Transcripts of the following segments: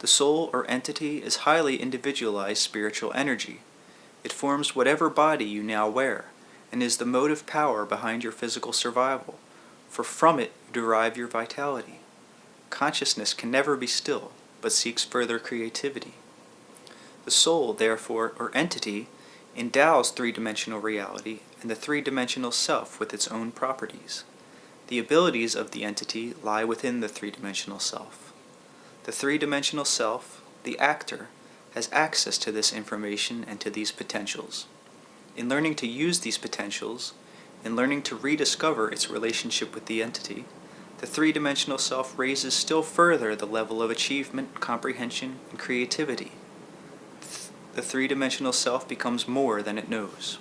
The soul or entity is highly individualized spiritual energy. It forms whatever body you now wear, and is the motive power behind your physical survival, for from it you derive your vitality. Consciousness can never be still, but seeks further creativity. The soul, therefore, or entity, endows three-dimensional reality and the three-dimensional self with its own properties. The abilities of the entity lie within the three-dimensional self. The three-dimensional self, the actor, has access to this information and to these potentials. In learning to use these potentials, in learning to rediscover its relationship with the entity, the three-dimensional self raises still further the level of achievement, comprehension, and creativity. The three-dimensional self becomes more than it knows.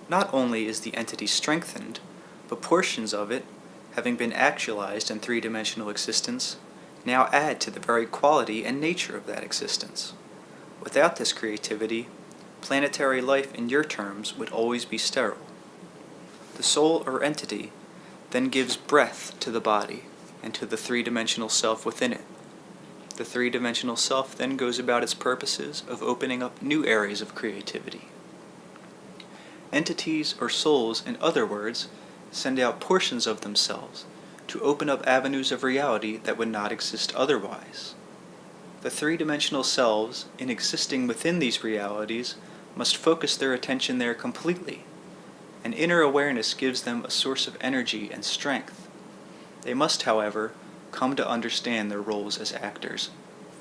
Not only is the entity strengthened, but portions of it, having been actualized in three-dimensional existence, now add to the very quality and nature of that existence. Without this creativity, planetary life in your terms would always be sterile. The soul or entity then gives breath to the body and to the three-dimensional self within it. The three-dimensional self then goes about its purposes of opening up new areas of creativity. Entities or souls, in other words, send out portions of themselves to open up avenues of reality that would not exist otherwise. The three-dimensional selves, in existing within these realities, must focus their attention there completely. An inner awareness gives them a source of energy and strength. They must, however, come to understand their roles as actors,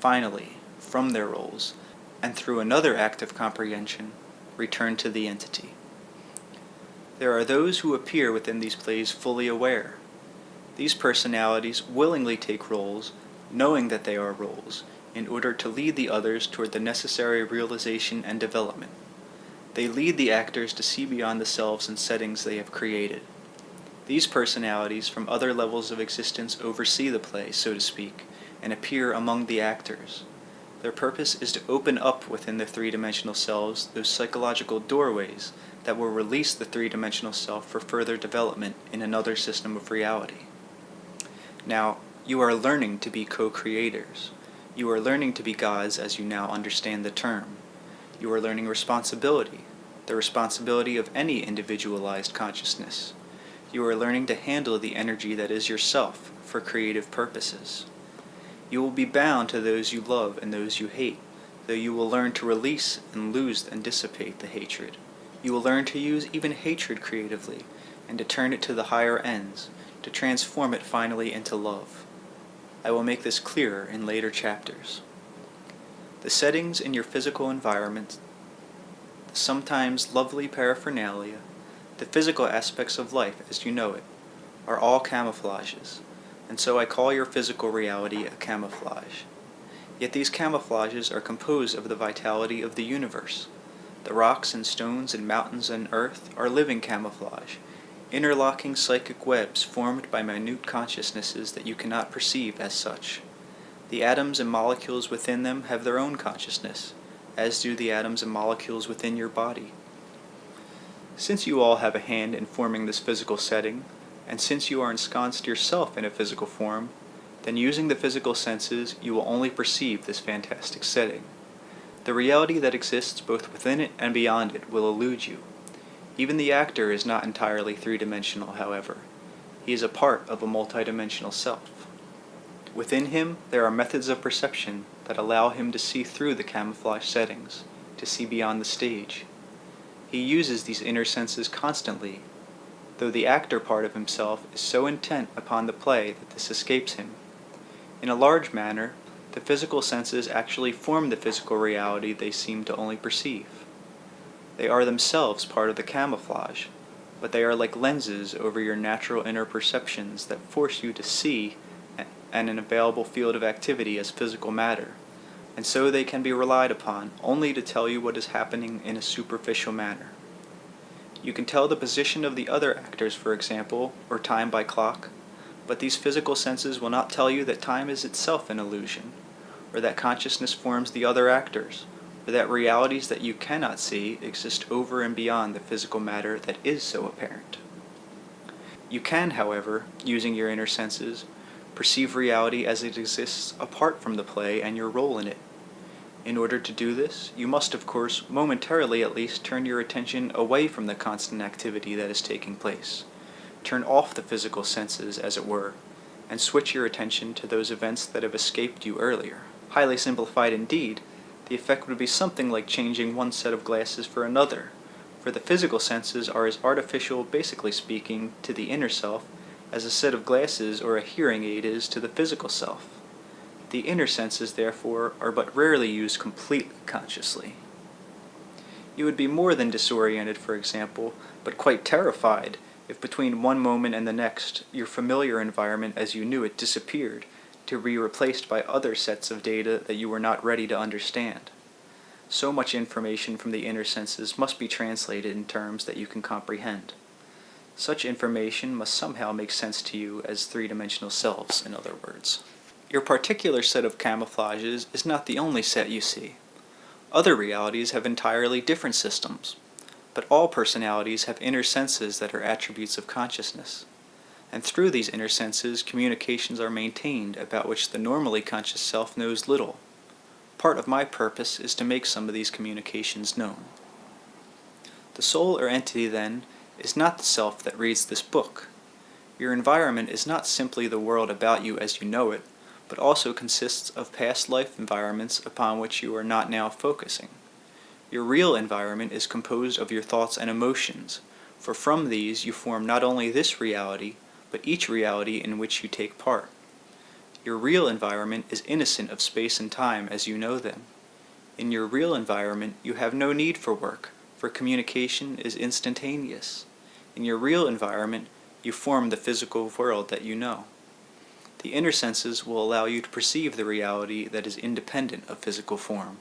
finally, from their roles, and through another act of comprehension, return to the entity. There are those who appear within these plays fully aware. These personalities willingly take roles, knowing that they are roles, in order to lead the others toward the necessary realization and development. They lead the actors to see beyond the selves and settings they have created. These personalities from other levels of existence oversee the play, so to speak, and appear among the actors. Their purpose is to open up within the three-dimensional selves those psychological doorways that will release the three-dimensional self for further development in another system of reality. Now, you are learning to be co-creators. You are learning to be gods as you now understand the term. You are learning responsibility, the responsibility of any individualized consciousness. You are learning to handle the energy that is yourself for creative purposes. You will be bound to those you love and those you hate, though you will learn to release and lose and dissipate the hatred. You will learn to use even hatred creatively and to turn it to the higher ends, to transform it finally into love. I will make this clearer in later chapters. The settings in your physical environment, the sometimes lovely paraphernalia, the physical aspects of life as you know it, are all camouflages, and so I call your physical reality a camouflage. Yet these camouflages are composed of the vitality of the universe. The rocks and stones and mountains and earth are living camouflage, interlocking psychic webs formed by minute consciousnesses that you cannot perceive as such. The atoms and molecules within them have their own consciousness, as do the atoms and molecules within your body. Since you all have a hand in forming this physical setting, and since you are ensconced yourself in a physical form, then using the physical senses you will only perceive this fantastic setting. The reality that exists both within it and beyond it will elude you. Even the actor is not entirely three-dimensional, however. He is a part of a multidimensional self. Within him, there are methods of perception that allow him to see through the camouflage settings, to see beyond the stage. He uses these inner senses constantly, though the actor part of himself is so intent upon the play that this escapes him. In a large manner, the physical senses actually form the physical reality they seem to only perceive. They are themselves part of the camouflage, but they are like lenses over your natural inner perceptions that force you to see an available field of activity as physical matter, and so they can be relied upon only to tell you what is happening in a superficial manner. You can tell the position of the other actors, for example, or time by clock, but these physical senses will not tell you that time is itself an illusion, or that consciousness forms the other actors, or that realities that you cannot see exist over and beyond the physical matter that is so apparent. You can, however, using your inner senses, Perceive reality as it exists apart from the play and your role in it. In order to do this, you must, of course, momentarily at least turn your attention away from the constant activity that is taking place. Turn off the physical senses, as it were, and switch your attention to those events that have escaped you earlier. Highly simplified indeed, the effect would be something like changing one set of glasses for another, for the physical senses are as artificial, basically speaking, to the inner self as a set of glasses or a hearing aid is to the physical self. The inner senses, therefore, are but rarely used completely consciously. You would be more than disoriented, for example, but quite terrified if between one moment and the next your familiar environment as you knew it disappeared to be replaced by other sets of data that you were not ready to understand. So much information from the inner senses must be translated in terms that you can comprehend. Such information must somehow make sense to you as three-dimensional selves, in other words. Your particular set of camouflages is not the only set you see. Other realities have entirely different systems, but all personalities have inner senses that are attributes of consciousness. And through these inner senses, communications are maintained about which the normally conscious self knows little. Part of my purpose is to make some of these communications known. The soul or entity, then, is not the self that reads this book. Your environment is not simply the world about you as you know it, but also consists of past life environments upon which you are not now focusing. Your real environment is composed of your thoughts and emotions, for from these you form not only this reality, but each reality in which you take part. Your real environment is innocent of space and time as you know them. In your real environment, you have no need for work, for communication is instantaneous. In your real environment, you form the physical world that you know. The inner senses will allow you to perceive the reality that is independent of physical form.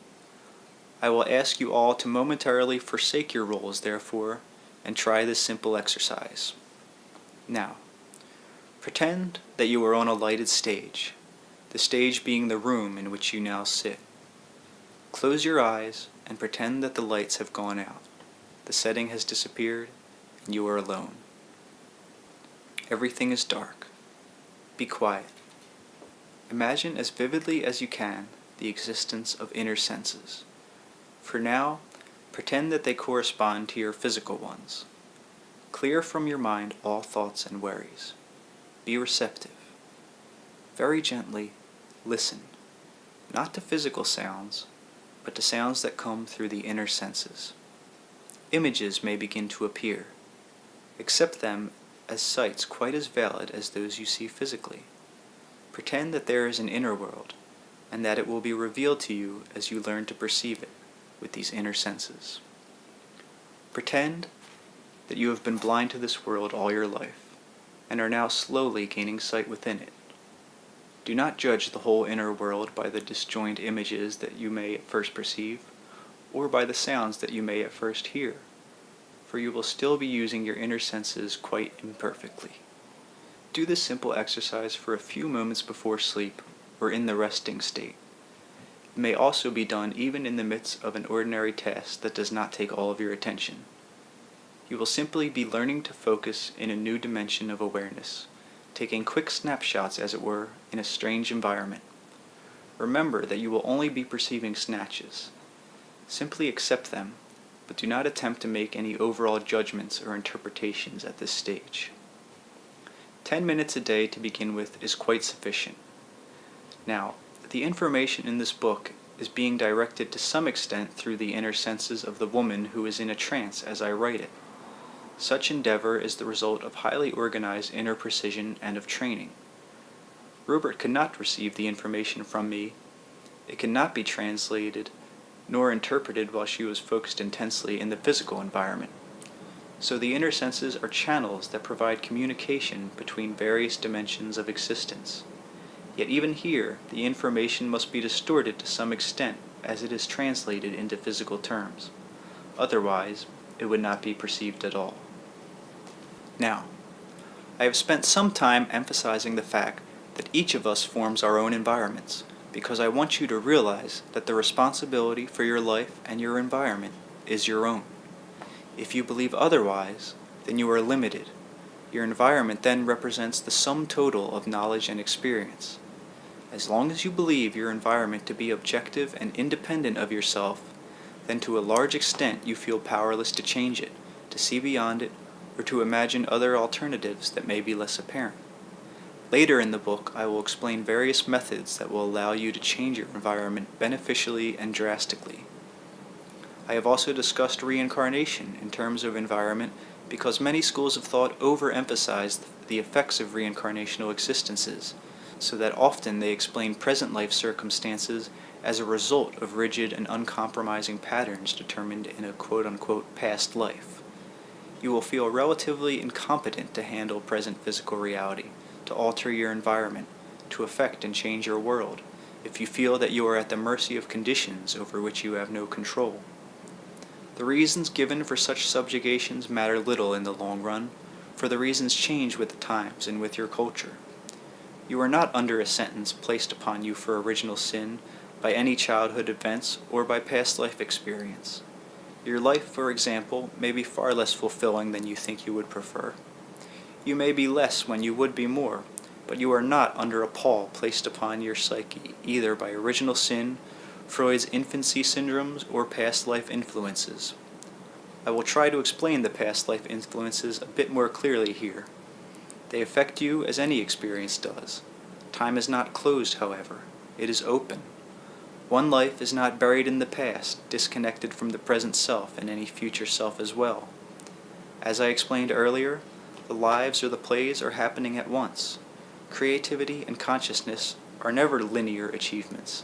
I will ask you all to momentarily forsake your roles, therefore, and try this simple exercise. Now, pretend that you are on a lighted stage, the stage being the room in which you now sit. Close your eyes and pretend that the lights have gone out. The setting has disappeared, and you are alone. Everything is dark. Be quiet. Imagine as vividly as you can the existence of inner senses. For now, pretend that they correspond to your physical ones. Clear from your mind all thoughts and worries. Be receptive. Very gently, listen, not to physical sounds, but to sounds that come through the inner senses. Images may begin to appear. Accept them as sights quite as valid as those you see physically. Pretend that there is an inner world, and that it will be revealed to you as you learn to perceive it with these inner senses. Pretend that you have been blind to this world all your life, and are now slowly gaining sight within it. Do not judge the whole inner world by the disjoined images that you may at first perceive, or by the sounds that you may at first hear, for you will still be using your inner senses quite imperfectly. Do this simple exercise for a few moments before sleep, or in the resting state. It may also be done even in the midst of an ordinary task that does not take all of your attention. You will simply be learning to focus in a new dimension of awareness, taking quick snapshots, as it were, in a strange environment. Remember that you will only be perceiving snatches. Simply accept them, but do not attempt to make any overall judgments or interpretations at this stage. 10 minutes a day to begin with is quite sufficient. Now, the information in this book is being directed to some extent through the inner senses of the woman who is in a trance as I write it. Such endeavor is the result of highly organized inner precision and of training. Rupert could not receive the information from me. It could not be translated nor interpreted while she was focused intensely in the physical environment. So the inner senses are channels that provide communication between various dimensions of existence. Yet even here, the information must be distorted to some extent as it is translated into physical terms. Otherwise, it would not be perceived at all. Now, I have spent some time emphasizing the fact that each of us forms our own environments, because I want you to realize that the responsibility for your life and your environment is your own. If you believe otherwise, then you are limited, Your environment then represents the sum total of knowledge and experience. As long as you believe your environment to be objective and independent of yourself, then to a large extent you feel powerless to change it, to see beyond it, or to imagine other alternatives that may be less apparent. Later in the book, I will explain various methods that will allow you to change your environment beneficially and drastically. I have also discussed reincarnation in terms of environment because many schools of thought overemphasize the effects of reincarnational existences, so that often they explain present life circumstances as a result of rigid and uncompromising patterns determined in a quote-unquote past life. You will feel relatively incompetent to handle present physical reality, to alter your environment, to affect and change your world, if you feel that you are at the mercy of conditions over which you have no control. The reasons given for such subjugations matter little in the long run, for the reasons change with the times and with your culture. You are not under a sentence placed upon you for original sin by any childhood events or by past life experience. Your life, for example, may be far less fulfilling than you think you would prefer. You may be less when you would be more, but you are not under a pall placed upon your psyche either by original sin, Freud's infancy syndromes, or past life influences. I will try to explain the past life influences a bit more clearly here. They affect you as any experience does. Time is not closed, however. It is open. One life is not buried in the past, disconnected from the present self and any future self as well. As I explained earlier, the lives or the plays are happening at once. Creativity and consciousness are never linear achievements.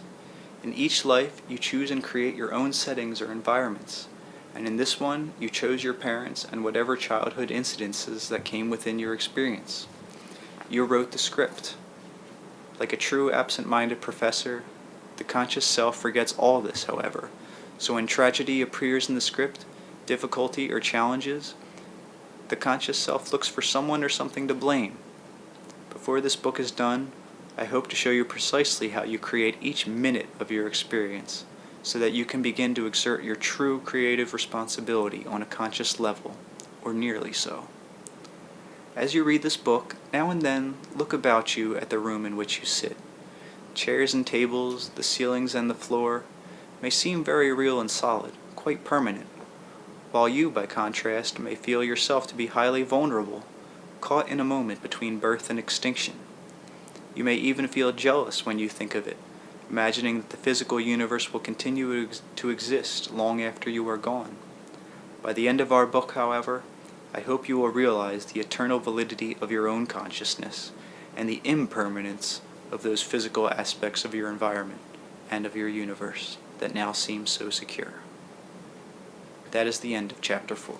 In each life, you choose and create your own settings or environments, and in this one, you chose your parents and whatever childhood incidences that came within your experience. You wrote the script. Like a true absent-minded professor, the conscious self forgets all this, however, so when tragedy appears in the script, difficulty or challenges, the conscious self looks for someone or something to blame. Before this book is done, I hope to show you precisely how you create each minute of your experience, so that you can begin to exert your true creative responsibility on a conscious level, or nearly so. As you read this book, now and then look about you at the room in which you sit. Chairs and tables, the ceilings and the floor, may seem very real and solid, quite permanent, while you, by contrast, may feel yourself to be highly vulnerable, caught in a moment between birth and extinction. You may even feel jealous when you think of it, imagining that the physical universe will continue to exist long after you are gone. By the end of our book, however, I hope you will realize the eternal validity of your own consciousness and the impermanence of those physical aspects of your environment and of your universe that now seem so secure. That is the end of Chapter 4.